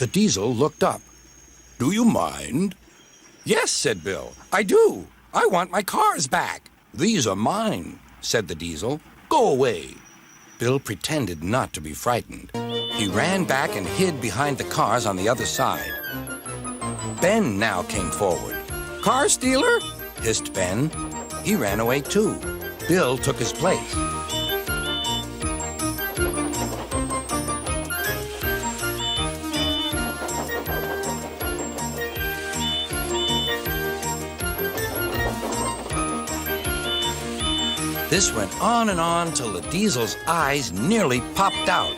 The diesel looked up. "Do you mind?" "Yes," said Bill, "I do. I want my cars back." "These are mine," said the diesel. "Go away." Bill pretended not to be frightened. He ran back and hid behind the cars on the other side. Ben now came forward. "Car stealer?" hissed Ben. He ran away too. Bill took his place. This went on and on till the diesel's eyes nearly popped out.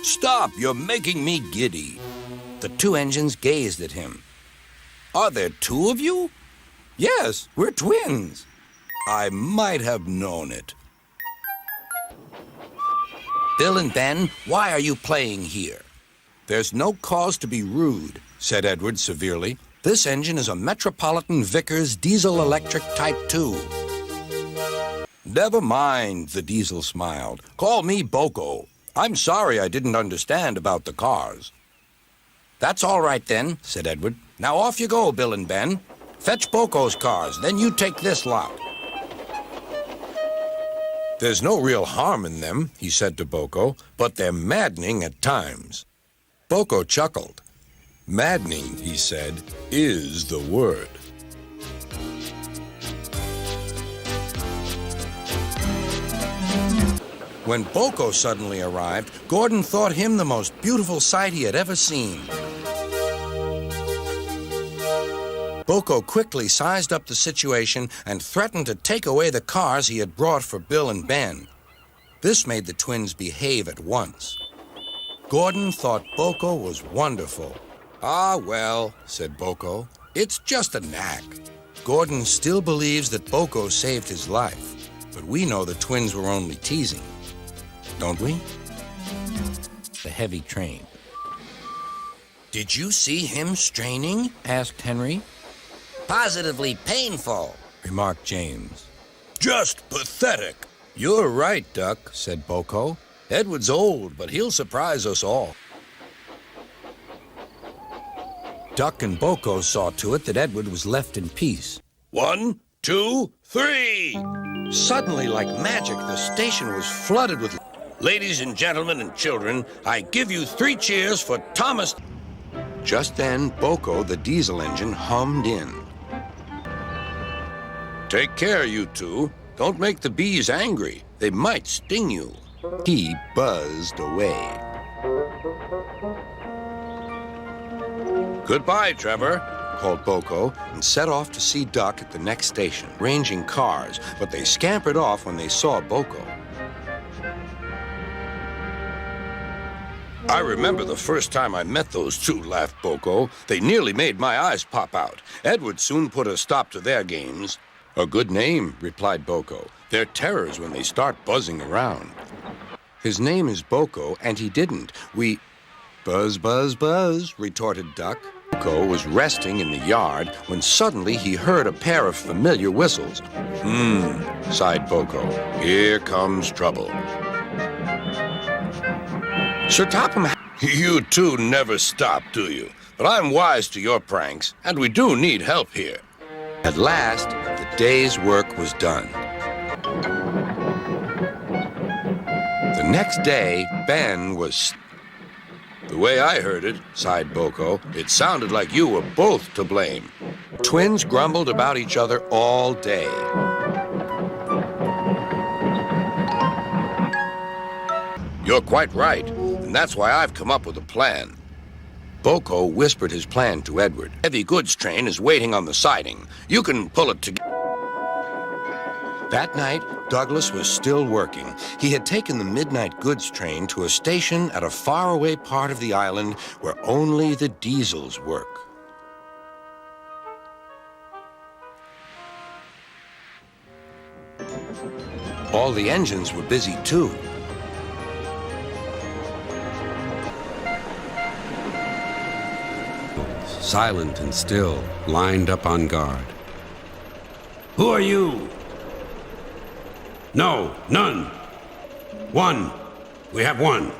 "Stop! You're making me giddy." The two engines gazed at him. "Are there two of you?" "Yes, we're twins." "I might have known it." "Bill and Ben, why are you playing here?" "There's no cause to be rude," said Edward severely. "This engine is a Metropolitan Vickers diesel-electric Type 2. "Never mind," the diesel smiled. "Call me BoCo. I'm sorry I didn't understand about the cars." "That's all right then," said Edward. "Now off you go, Bill and Ben. Fetch BoCo's cars, then you take this lot." "There's no real harm in them," he said to BoCo, "but they're maddening at times." BoCo chuckled. "Maddening," he said, "is the word." When BoCo suddenly arrived, Gordon thought him the most beautiful sight he had ever seen. BoCo quickly sized up the situation and threatened to take away the cars he had brought for Bill and Ben. This made the twins behave at once. Gordon thought BoCo was wonderful. "Ah, well," said BoCo, "it's just a knack." Gordon still believes that BoCo saved his life, but we know the twins were only teasing. Don't we? The heavy train. "Did you see him straining?" asked Henry. "Positively painful," remarked James. "Just pathetic." "You're right, Duck," said BoCo. "Edward's old, but he'll surprise us all." Duck and BoCo saw to it that Edward was left in peace. 1, 2, 3! Suddenly, like magic, the station was flooded with... "Ladies and gentlemen and children, I give you 3 cheers for Thomas..." Just then, BoCo, the diesel engine, hummed in. "Take care, you two. Don't make the bees angry. They might sting you." He buzzed away. "Goodbye, Trevor," called BoCo, and set off to see Duck at the next station, ranging cars, but they scampered off when they saw BoCo. "I remember the first time I met those two," laughed BoCo. "They nearly made my eyes pop out. Edward soon put a stop to their games." "A good name," replied BoCo. "They're terrors when they start buzzing around." "His name is BoCo, and he didn't. We..." "Buzz, buzz, buzz," retorted Duck. BoCo was resting in the yard when suddenly he heard a pair of familiar whistles. Sighed BoCo. "Here comes trouble." "Sir Topham..." "You two never stop, do you? But I'm wise to your pranks, and we do need help here." At last, the day's work was done. The next day, Ben was... "The way I heard it," sighed BoCo, "it sounded like you were both to blame." Twins grumbled about each other all day. "You're quite right, and that's why I've come up with a plan." BoCo whispered his plan to Edward. "Heavy goods train is waiting on the siding. You can pull it together." That night, Douglas was still working. He had taken the midnight goods train to a station at a faraway part of the island where only the diesels work. All the engines were busy too. Silent and still, lined up on guard. "Who are you?" "No, none. 1. We have 1.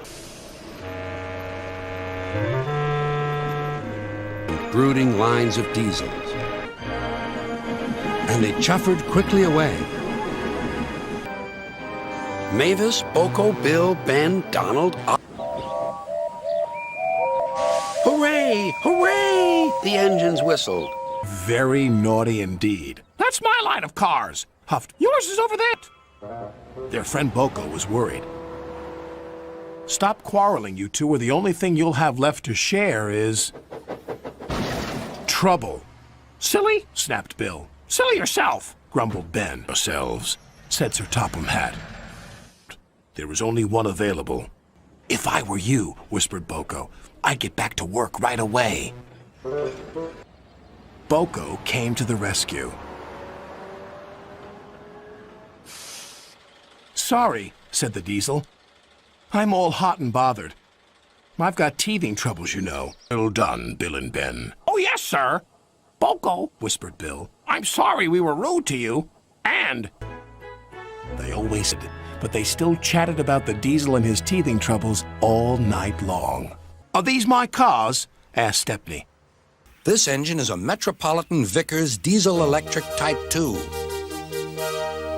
brooding lines of diesels. And they chuffered quickly away. Mavis, BoCo, Bill, Ben, Donald. Hooray! Hooray! The engines whistled. Very naughty indeed. That's my line of cars. Huffed. Yours is over there. Their friend BoCo was worried. Stop quarreling, you two, or the only thing you'll have left to share is... trouble. Silly? Snapped Bill. Silly yourself. Grumbled Ben. Yourselves, said Sir Topham Hatt. There was only one available. If I were you, whispered BoCo, I'd get back to work right away. BoCo came to the rescue. Sorry, said the diesel. I'm all hot and bothered. I've got teething troubles, you know. Well done, Bill and Ben. Oh, yes, sir. BoCo, Whispered Bill. I'm sorry we were rude to you. And... They always did, but they still chatted about the diesel and his teething troubles all night long. Are these my cars? Asked Stepney. This engine is a Metropolitan Vickers diesel electric Type 2.